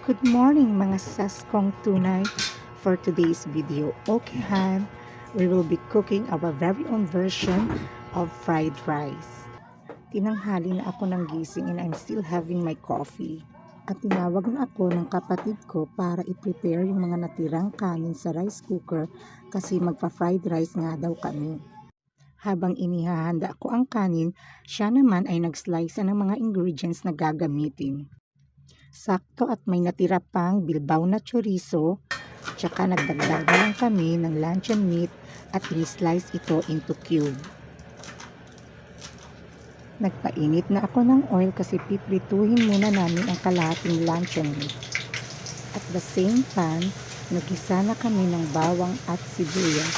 Good morning mga saskong tunay. For today's video, okay Han, we will be cooking our very own version of fried rice. Tinanghali na ako ng gising and I'm still having my coffee. At tinawag na ako ng kapatid ko para i-prepare yung mga natirang kanin sa rice cooker kasi magpa-fried rice nga daw kami. Habang inihahanda ko ang kanin, siya naman ay nag-slice ng mga ingredients na gagamitin. Sakto at may natira pang bilbao na chorizo, tsaka nagdagdag na lang kami ng luncheon meat at in-slice ito into cube. Nagpainit na ako ng oil kasi piprituhin muna namin ang kalahating luncheon meat. At the same time, nagisa na kami ng bawang at sibuyas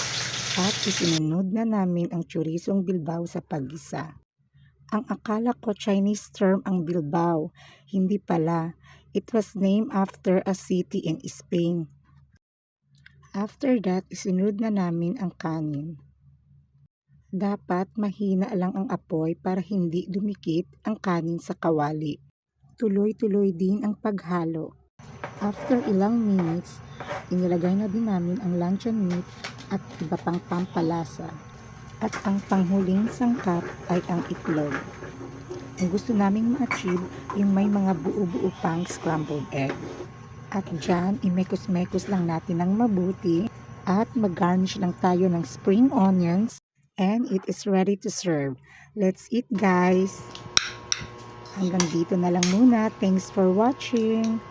at isinunod na namin ang chorizong bilbao sa paggisa. Ang akala ko Chinese term ang bilbao, hindi pala. It was named after a city in Spain. After that, isinunod na namin ang kanin. Dapat mahina lang ang apoy para hindi dumikit ang kanin sa kawali. Tuloy-tuloy din ang paghalo. After ilang minutes, inilagay na din namin ang luncheon meat at iba pang pampalasa. At ang panghuling sangkap ay ang itlog. Ang gusto naming ma-achieve yung may mga buo-buo pang scrambled egg. At dyan, imekos-mekos lang natin ng mabuti at mag-garnish lang tayo ng spring onions and it is ready to serve. Let's eat guys! Hanggang dito na lang muna. Thanks for watching!